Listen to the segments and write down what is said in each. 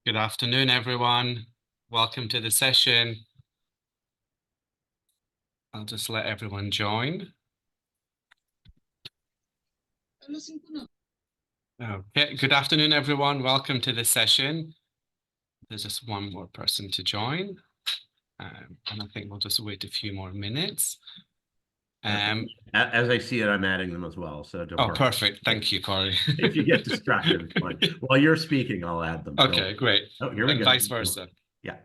Good afternoon, everyone. Welcome to the session. I'll just let everyone join. Okay, good afternoon, everyone. Welcome to the session. There's just one more person to join. And I think we'll just wait a few more minutes. As I see it, I'm adding them as well. So don't worry. Perfect. Thank you, Corey. If you get distracted, it's fine. While you're speaking, I'll add them. Okay, great. Oh, here we And go. vice versa. Yeah.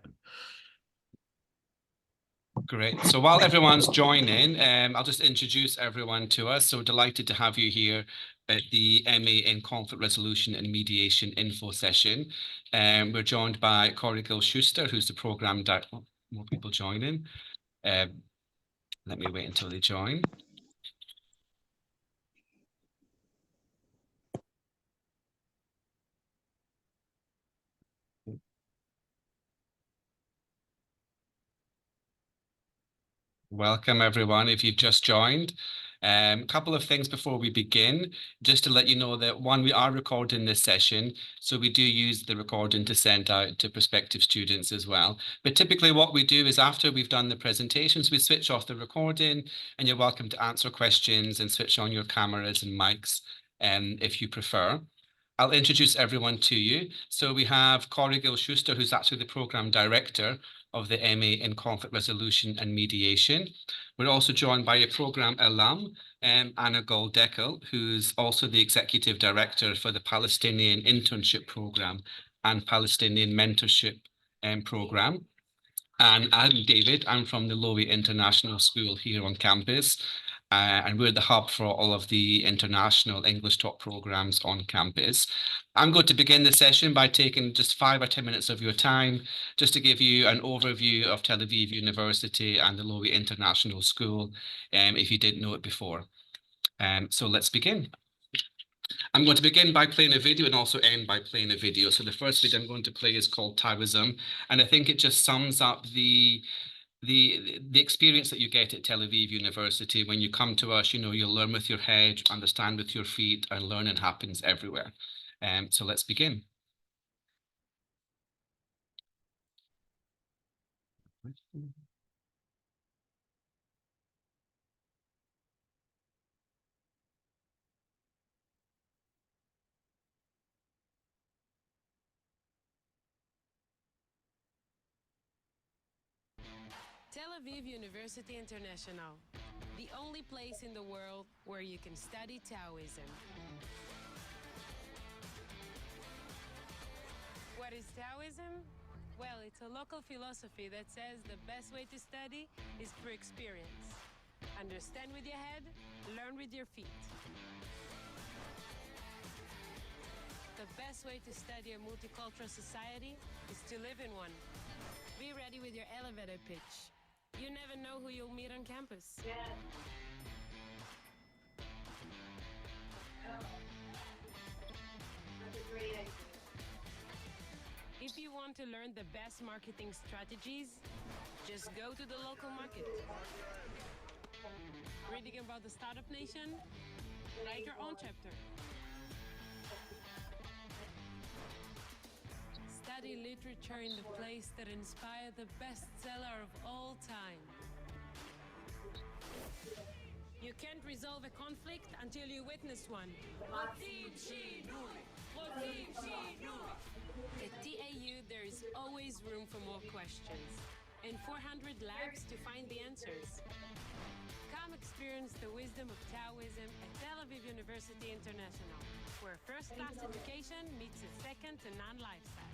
Great. So while everyone's joining, I'll just introduce everyone to us. So delighted to have you here at the MA in Conflict Resolution and Mediation info session. We're joined by Corey Gill-Schuster, who's the program director. More people joining. Let me wait until they join. Welcome, everyone, if you've just joined. A couple of things before we begin, just to let you know that, one, we are recording this session, so we do use the recording to send out to prospective students as well. But typically what we do is after we've done the presentations, we switch off the recording, and you're welcome to answer questions and switch on your cameras and mics if you prefer. I'll introduce everyone to you. So we have Corey Gill-Schuster, who's actually the program director of the MA in Conflict Resolution and Mediation. We're also joined by a program alum, Anna Goldeckel, who's also the executive director for the Palestinian Internship Program and Palestinian Mentorship Program. And I'm David. I'm from the Lowy International School here on campus. And we're the hub for all of the international English talk programs on campus. I'm going to begin the session by taking just 5 or 10 minutes of your time, just to give you an overview of Tel Aviv University and the Lowy International School, if you didn't know it before. So let's begin. I'm going to begin by playing a video and also end by playing a video. So the first video I'm going to play is called Taoism, and I think it just sums up the experience that you get at Tel Aviv University. When you come to us, you'll learn with your head, understand with your feet, and learning happens everywhere. So let's begin. Tel Aviv University International, the only place in the world where you can study Taoism. What is Taoism? Well, it's a local philosophy that says the best way to study is through experience. Understand with your head, learn with your feet. The best way to study a multicultural society is to live in one. Be ready with your elevator pitch. You never know who you'll meet on campus. Yeah. That's a great idea. If you want to learn the best marketing strategies, just go to the local market. Reading about the Startup Nation? Write your own chapter. Study literature in the place that inspired the bestseller of all time. You can't resolve a conflict until you witness one. At TAU, there is always room for more questions and 400 labs to find the answers. Come experience the wisdom of Taoism at Tel Aviv University International, where first-class education meets a second to none lifestyle.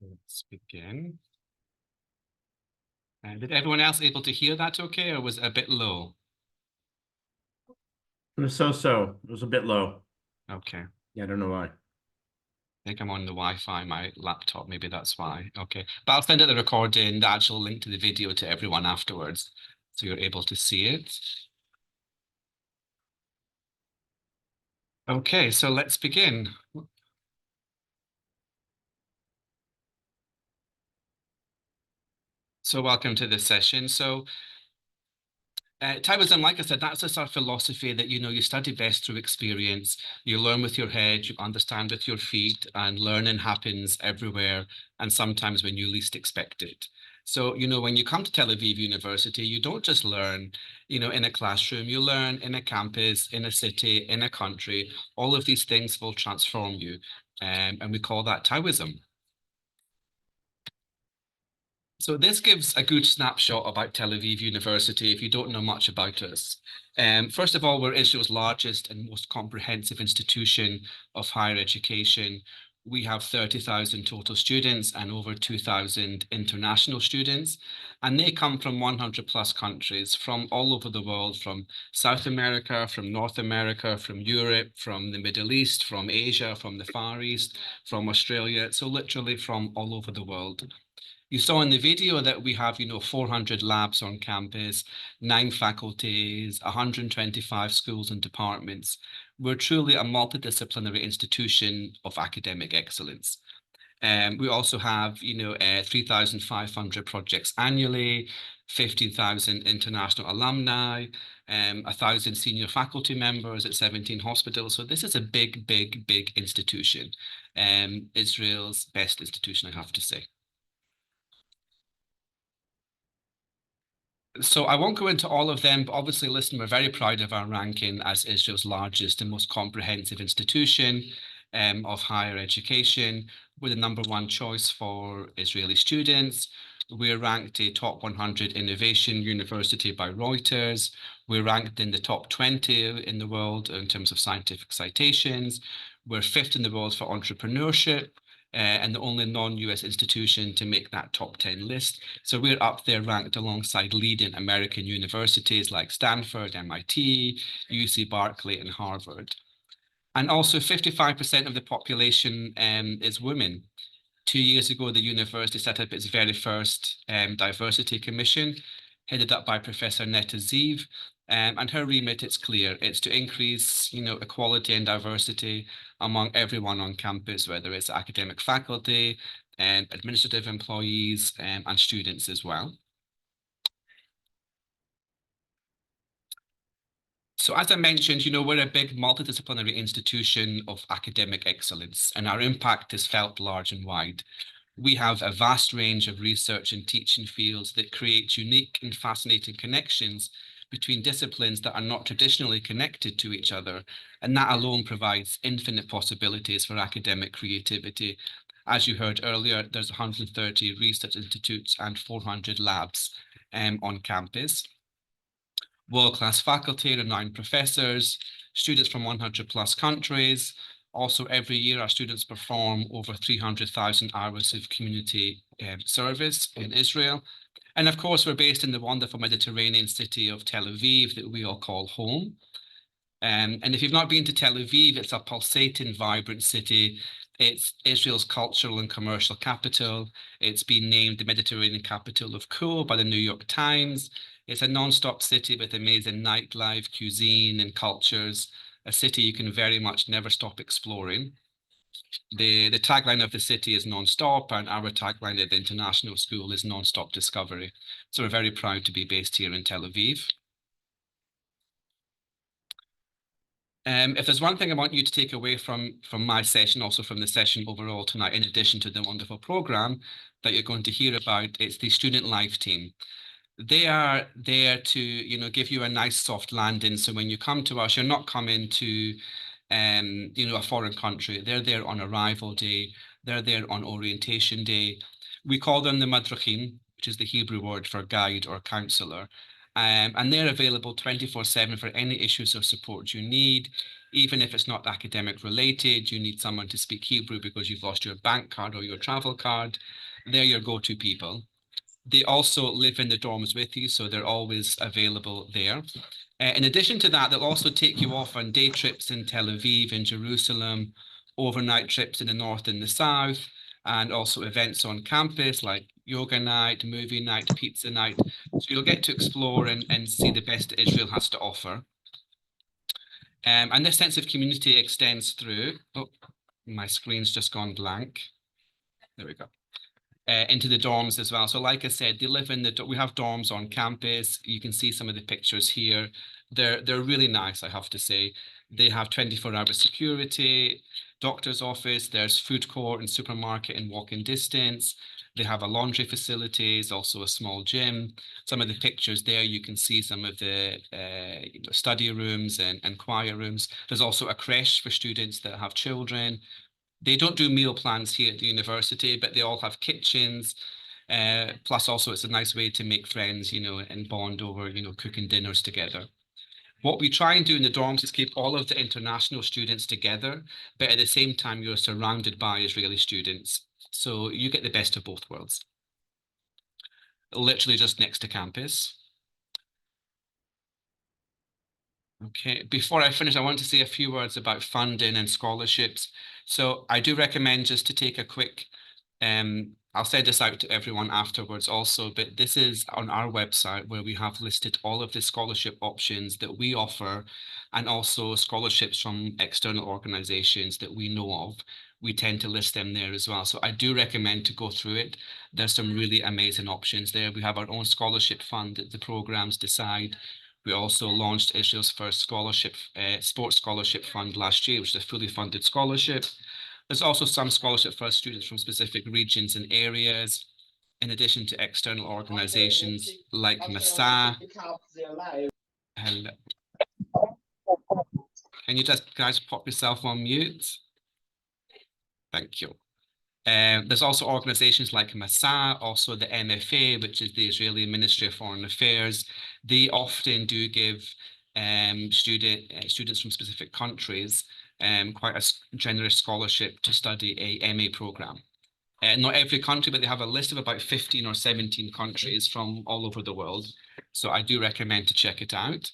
Let's begin. Did everyone else able to hear that okay, or was it a bit low? It was so. It was a bit low. Okay. Yeah, I don't know why. I think I'm on the Wi-Fi, my laptop, maybe that's why. Okay, but I'll send out the recording, the actual link to the video to everyone afterwards, so you're able to see it. Okay, so let's begin. So welcome to this session. Taoism, like I said, that's a sort of philosophy that, you study best through experience. You learn with your head, you understand with your feet, and learning happens everywhere and sometimes when you least expect it. So, when you come to Tel Aviv University, you don't just learn, in a classroom, you learn in a campus, in a city, in a country. All of these things will transform you. And we call that Taoism. So this gives a good snapshot about Tel Aviv University if you don't know much about us. First of all, we're Israel's largest and most comprehensive institution of higher education. We have 30,000 total students and over 2,000 international students, and they come from 100 plus countries from all over the world, from South America, from North America, from Europe, from the Middle East, from Asia, from the Far East, from Australia. So literally from all over the world. You saw in the video that we have, 400 labs on campus, 9 faculties, 125 schools and departments. We're truly a multidisciplinary institution of academic excellence. We also have, 3,500 projects annually, 15,000 international alumni, 1,000 senior faculty members at 17 hospitals. So this is a big, big, big institution. Israel's best institution, I have to say. So I won't go into all of them, but obviously, listen, we're very proud of our ranking as Israel's largest and most comprehensive institution of higher education. We're the #1 choice for Israeli students. We're ranked a top 100 innovation university by Reuters. We're ranked in the top 20 in the world in terms of scientific citations. We're 5th in the world for entrepreneurship. And the only non-US institution to make that top 10 list. So we're up there ranked alongside leading American universities like Stanford, MIT, UC Berkeley, and Harvard. And also 55% of the population is women. 2 years ago, the university set up its very first diversity commission, headed up by Professor Netta Ziv. And her remit, it's clear, it's to increase, equality and diversity among everyone on campus, whether it's academic faculty, administrative employees, and students as well. So as I mentioned, we're a big multidisciplinary institution of academic excellence, and our impact is felt large and wide. We have a vast range of research and teaching fields that create unique and fascinating connections between disciplines that are not traditionally connected to each other. And that alone provides infinite possibilities for academic creativity. As you heard earlier, there's 130 research institutes and 400 labs on campus. World-class faculty, renowned professors, students from 100 plus countries. Also, every year, our students perform over 300,000 hours of community service in Israel. And of course, we're based in the wonderful Mediterranean city of Tel Aviv that we all call home. And if you've not been to Tel Aviv, it's a pulsating, vibrant city. It's Israel's cultural and commercial capital. It's been named the Mediterranean capital of cool by the New York Times. It's a non-stop city with amazing nightlife, cuisine, and cultures, a city you can very much never stop exploring. The tagline of the city is non-stop, and our tagline at the international school is non-stop discovery. So we're very proud to be based here in Tel Aviv. If there's one thing I want you to take away from my session, also from the session overall tonight, in addition to the wonderful program that you're going to hear about, it's the Student Life team. They are there to, give you a nice soft landing. So when you come to us, you're not coming to, a foreign country. They're there on arrival day. They're there on orientation day. We call them the madrachim, which is the Hebrew word for guide or counselor. And they're available 24/7 for any issues or support you need. Even if it's not academic related, you need someone to speak Hebrew because you've lost your bank card or your travel card. They're your go-to people. They also live in the dorms with you, so they're always available there. In addition to that, they'll also take you off on day trips in Tel Aviv and Jerusalem, overnight trips in the north and the south, and also events on campus like yoga night, movie night, pizza night. So you'll get to explore and see the best that Israel has to offer. And this sense of community extends through, oh, my screen's just gone blank. There we go. into the dorms as well. So like I said, they live in we have dorms on campus. You can see some of the pictures here. They're really nice, I have to say. They have 24-hour security, doctor's office, there's food court and supermarket in walking distance. They have a laundry facilities, also a small gym. Some of the pictures there, you can see some of the study rooms and quiet rooms. There's also a creche for students that have children. They don't do meal plans here at the university, but they all have kitchens. Plus, also, it's a nice way to make friends, and bond over, cooking dinners together. What we try and do in the dorms is keep all of the international students together, but at the same time, you're surrounded by Israeli students. So you get the best of both worlds. Literally just next to campus. Okay, before I finish, I want to say a few words about funding and scholarships. So I do recommend just to take a quick, I'll send this out to everyone afterwards also, but this is on our website where we have listed all of the scholarship options that we offer and also scholarships from external organizations that we know of. We tend to list them there as well. So I do recommend to go through it. There's some really amazing options there. We have our own scholarship fund that the programs decide. We also launched Israel's first sports scholarship fund last year, which is a fully funded scholarship. There's also some scholarship for students from specific regions and areas, in addition to external organizations like Masa. Hello. Can you just guys pop yourself on mute? Thank you. There's also organizations like Masa, also the MFA, which is the Israeli Ministry of Foreign Affairs. They often do give students from specific countries quite a generous scholarship to study a MA program. Not every country, but they have a list of about 15 or 17 countries from all over the world. So I do recommend to check it out.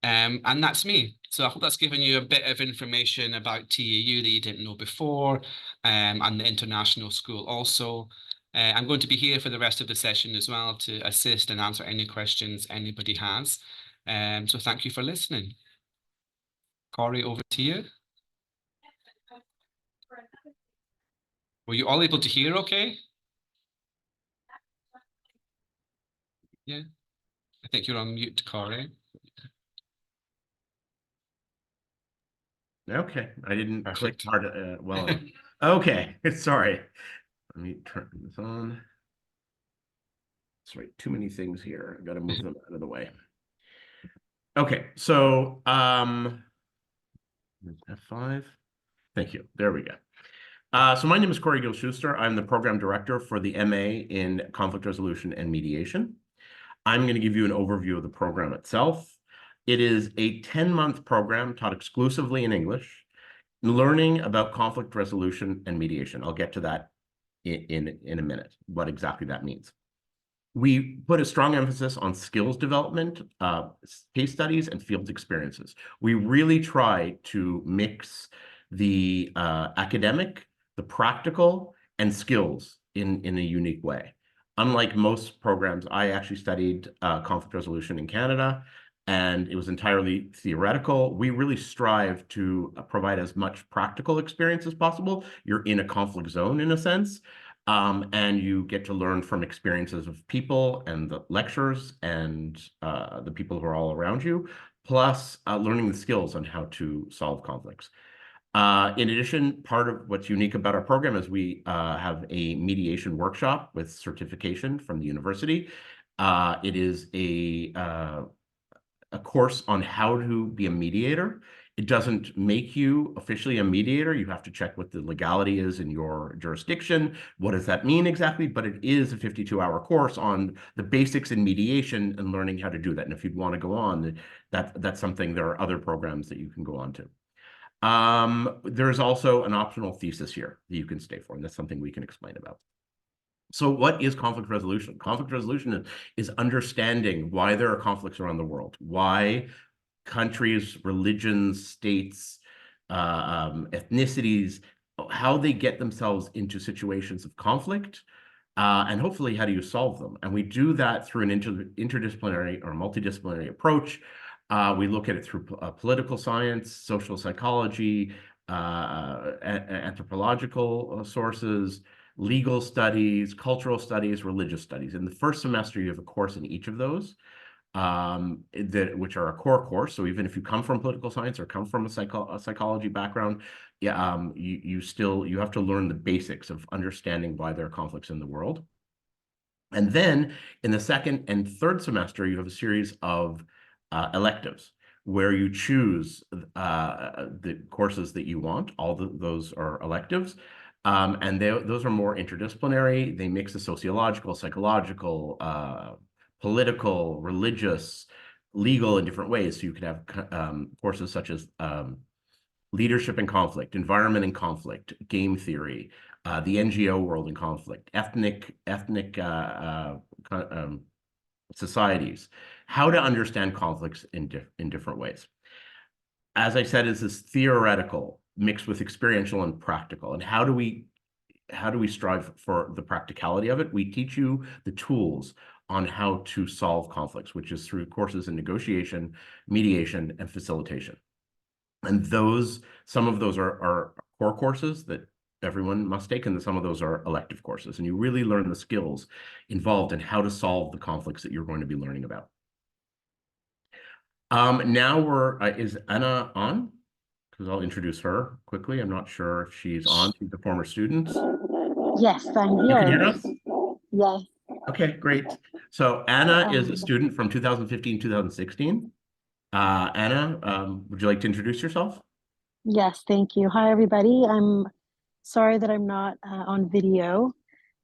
And that's me. So I hope that's given you a bit of information about TAU that you didn't know before, and the international school also. I'm going to be here for the rest of the session as well to assist and answer any questions anybody has. So thank you for listening. Corey, over to you. Were you all able to hear okay? Yeah, I think you're on mute, Corey. Okay, I didn't click Perfect. hard well enough. Okay, sorry. Let me turn this on. That's right, too many things here. I got to move them out of the way. Okay, so F5. Thank you. There we go. So my name is Corey Gil-Schuster. I'm the program director for the MA in Conflict Resolution and Mediation. I'm going to give you an overview of the program itself. It is a 10-month program taught exclusively in English, learning about conflict resolution and mediation. I'll get to that in a minute, what exactly that means. We put a strong emphasis on skills development, case studies, and field experiences. We really try to mix the academic, the practical, and skills in a unique way. Unlike most programs, I actually studied conflict resolution in Canada, and it was entirely theoretical. We really strive to provide as much practical experience as possible. You're in a conflict zone in a sense, and you get to learn from experiences of people and the lecturers and the people who are all around you, plus learning the skills on how to solve conflicts. In addition, part of what's unique about our program is we have a mediation workshop with certification from the university. It is a course on how to be a mediator. It doesn't make you officially a mediator. You have to check what the legality is in your jurisdiction. What does that mean exactly? But it is a 52-hour course on the basics in mediation and learning how to do that. And if you'd want to go on, that's something, there are other programs that you can go on to. There's also an optional thesis here that you can stay for, and that's something we can explain about. So what is conflict resolution? Conflict resolution is understanding why there are conflicts around the world, why countries, religions, states, ethnicities, how they get themselves into situations of conflict, and hopefully how do you solve them? And we do that through an interdisciplinary or multidisciplinary approach. We look at it through political science, social psychology, anthropological sources, legal studies, cultural studies, religious studies. In the first semester, you have a course in each of those, which are a core course. So even if you come from political science or come from a psychology background, yeah, you have to learn the basics of understanding why there are conflicts in the world. And then in the second and third semester, you have a series of electives where you choose the courses that you want. Those are electives. And those are more interdisciplinary. They mix the sociological, psychological, political, religious, legal in different ways. So you could have courses such as leadership in conflict, environment in conflict, game theory, the NGO world in conflict, ethnic societies, how to understand conflicts in different ways. As I said, is this theoretical mixed with experiential and practical. And how do we strive for the practicality of it? We teach you the tools on how to solve conflicts, which is through courses in negotiation, mediation, and facilitation. And some of those are core courses that everyone must take, and some of those are elective courses. And you really learn the skills involved in how to solve the conflicts that you're going to be learning about. Now is Anna on? Because I'll introduce her quickly. I'm not sure if she's on. She's a former student. Yes, I'm here. You can hear us? Yes. Okay, great. So Anna is a student from 2015, 2016. Anna, would you like to introduce yourself? Yes, thank you. Hi, everybody. I'm sorry that I'm not on video.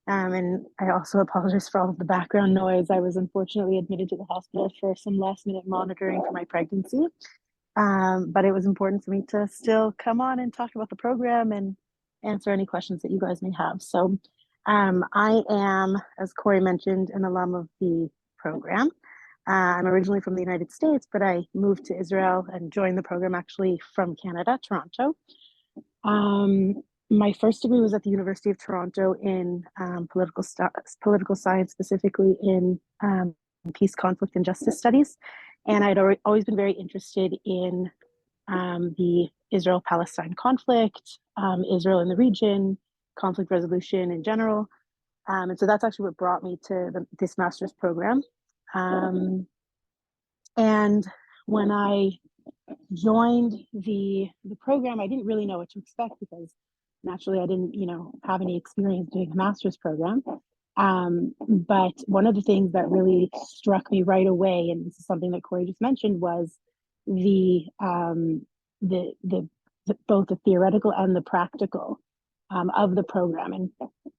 And I also apologize for all of the background noise. I was unfortunately admitted to the hospital for some last-minute monitoring for my pregnancy. But it was important for me to still come on and talk about the program and answer any questions that you guys may have. So I am, as Corey mentioned, an alum of the program. I'm originally from the United States, but I moved to Israel and joined the program actually from Canada, Toronto. My first degree was at the University of Toronto in political science, specifically in peace, conflict, and justice studies. And I'd always been very interested in the Israel-Palestine conflict, Israel in the region, conflict resolution in general. And so that's actually what brought me to this master's program. And when I joined the program, I didn't really know what to expect because naturally I didn't, have any experience doing a master's program. But one of the things that really struck me right away, and this is something that Corey just mentioned, was both the theoretical and the practical of the program. And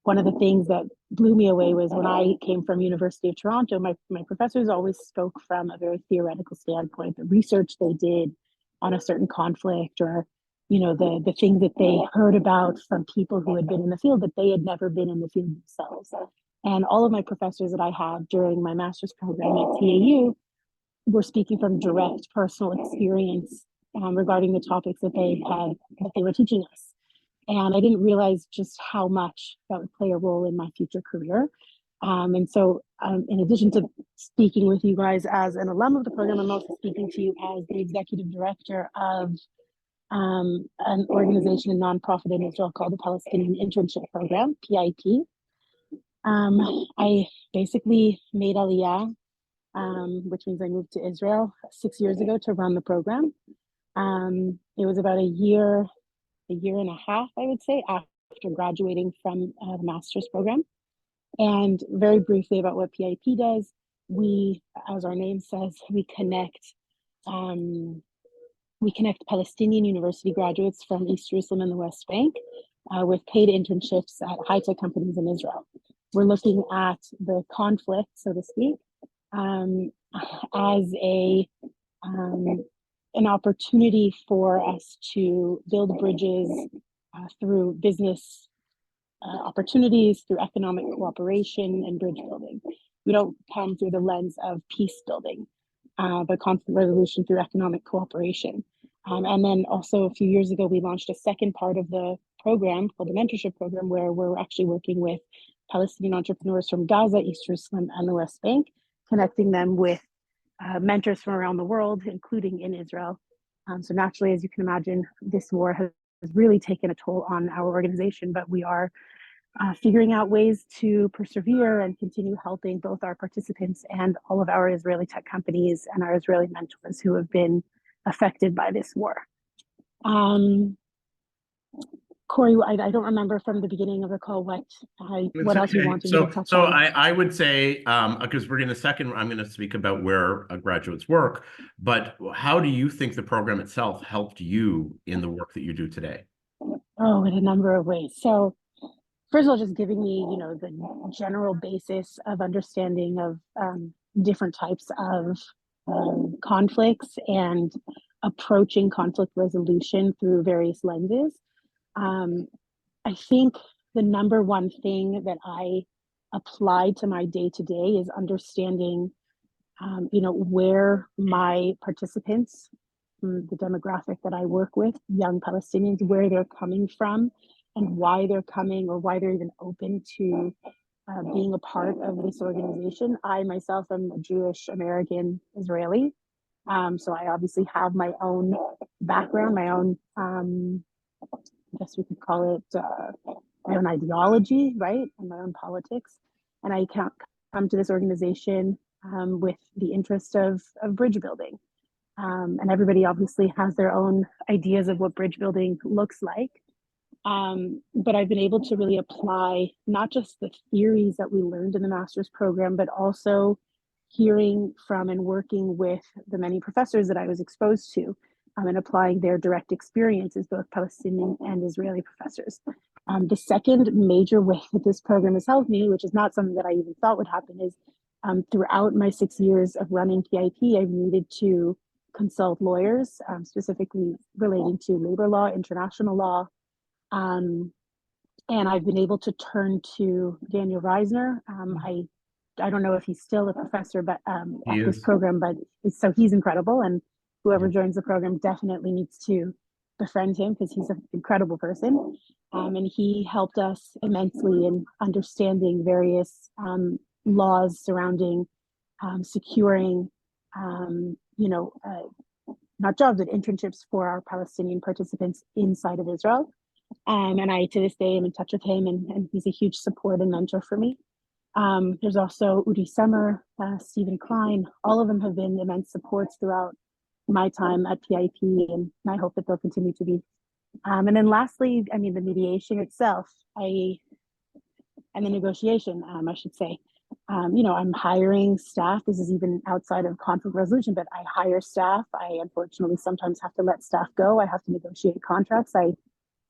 one of the things that blew me away was when I came from University of Toronto, my professors always spoke from a very theoretical standpoint, the research they did on a certain conflict, or the things that they heard about from people who had been in the field that they had never been in the field themselves. And all of my professors that I had during my master's program at TAU were speaking from direct personal experience regarding the topics that they were teaching us. And I didn't realize just how much that would play a role in my future career. And so in addition to speaking with you guys as an alum of the program, I'm also speaking to you as the executive director of an organization, a nonprofit in Israel called the Palestinian Internship Program, PIP. I basically made Aliyah, which means I moved to Israel 6 years ago to run the program. It was about a year and a half, I would say, after graduating from the master's program. And very briefly about what PIP does, we, as our name says, we connect Palestinian university graduates from East Jerusalem and the West Bank with paid internships at high-tech companies in Israel. We're looking at the conflict, so to speak, as an opportunity for us to build bridges through business opportunities, through economic cooperation and bridge building. We don't come through the lens of peace building, but conflict resolution through economic cooperation. And then also a few years ago, we launched a second part of the program called the mentorship program, where we're actually working with Palestinian entrepreneurs from Gaza, East Jerusalem, and the West Bank, connecting them with mentors from around the world, including in Israel. So naturally, as you can imagine, this war has really taken a toll on our organization, but we are figuring out ways to persevere and continue helping both our participants and all of our Israeli tech companies and our Israeli mentors who have been affected by this war. Corey, I don't remember from the beginning of the call what else you wanted me to touch on. I would say, because we're in a second, I'm going to speak about where graduates work, but how do you think the program itself helped you in the work that you do today? Oh, in a number of ways. So first of all, just giving me, the general basis of understanding of different types of conflicts and approaching conflict resolution through various lenses. I think the number one thing that I apply to my day-to-day is understanding, where my participants, the demographic that I work with, young Palestinians, where they're coming from and why they're coming or why they're even open to being a part of this organization. I myself am a Jewish American Israeli. So I obviously have my own background, my own, I guess we could call it my own ideology, right? And my own politics. And I can't come to this organization with the interest of bridge building. And everybody obviously has their own ideas of what bridge building looks like. But I've been able to really apply not just the theories that we learned in the master's program, but also hearing from and working with the many professors that I was exposed to and applying their direct experiences, both Palestinian and Israeli professors. The second major way that this program has helped me, which is not something that I even thought would happen, is throughout my 6 years of running PIP, I've needed to consult lawyers, specifically relating to labor law, international law. And I've been able to turn to Daniel Reisner. I don't know if he's still a professor, but at this program, but so he's incredible. And whoever joins the program definitely needs to befriend him because he's an incredible person. And he helped us immensely in understanding various laws surrounding securing, not jobs, but internships for our Palestinian participants inside of Israel. And I, to this day, am in touch with him, and he's a huge support and mentor for me. There's also Udi Summer, Stephen Klein. All of them have been immense supports throughout my time at PIP, and I hope that they'll continue to be. And then lastly, the mediation itself, and the negotiation, I should say. I'm hiring staff. This is even outside of conflict resolution, but I hire staff. I unfortunately sometimes have to let staff go. I have to negotiate contracts. I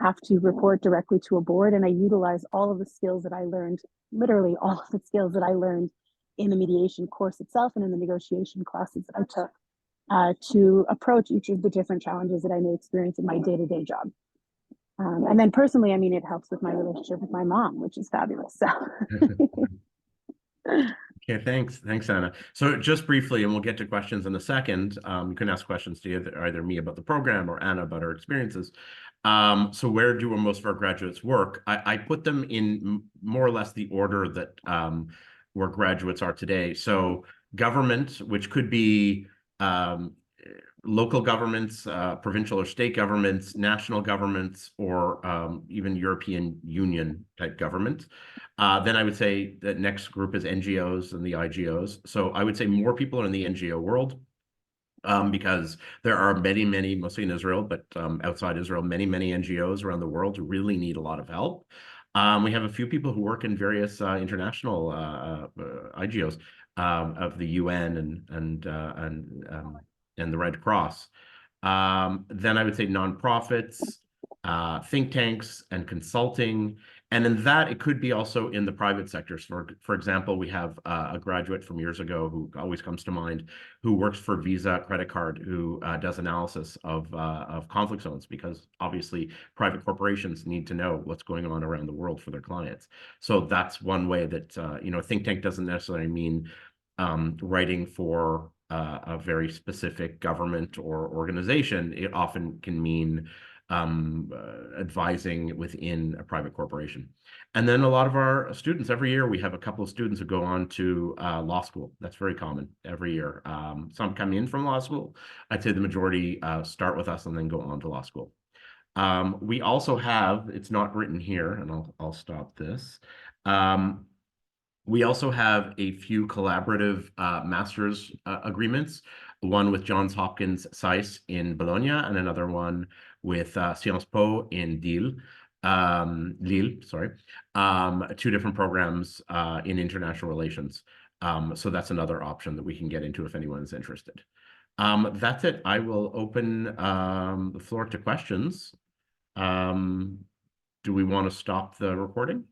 have to report directly to a board, and I utilize all of the skills that I learned, literally all of the skills that I learned in the mediation course itself and in the negotiation classes that I took to approach each of the different challenges that I may experience in my day-to-day job. And then personally, it helps with my relationship with my mom, which is fabulous. So. Okay, thanks, Anna. So just briefly, and we'll get to questions in a second. You can ask questions to either me about the program or Anna about her experiences. So where do most of our graduates work? I put them in more or less the order that where graduates are today. So government, which could be local governments, provincial or state governments, national governments, or even European Union type government. Then I would say the next group is NGOs and the IGOs. So I would say more people are in the NGO world. Because there are many, mostly in Israel, but outside Israel, many NGOs around the world who really need a lot of help. We have a few people who work in various international IGOs of the UN and the Red Cross. Then I would say nonprofits, think tanks, and consulting. And in that, it could be also in the private sectors. For example, we have a graduate from years ago who always comes to mind, who works for Visa credit card, who does analysis of conflict zones, because obviously private corporations need to know what's going on around the world for their clients. So that's one way that, a think tank doesn't necessarily mean writing for a very specific government or organization. It often can mean advising within a private corporation. And then a lot of our students, every year we have a couple of students who go on to law school. That's very common every year. Some come in from law school. I'd say the majority start with us and then go on to law school. We also have, it's not written here, and I'll stop this. We also have a few collaborative master's agreements, one with Johns Hopkins SAIS in Bologna and another one with Sciences Po in Lille, sorry. Two different programs in international relations. So that's another option that we can get into if anyone's interested. That's it. I will open the floor to questions. Do we want to stop the recording?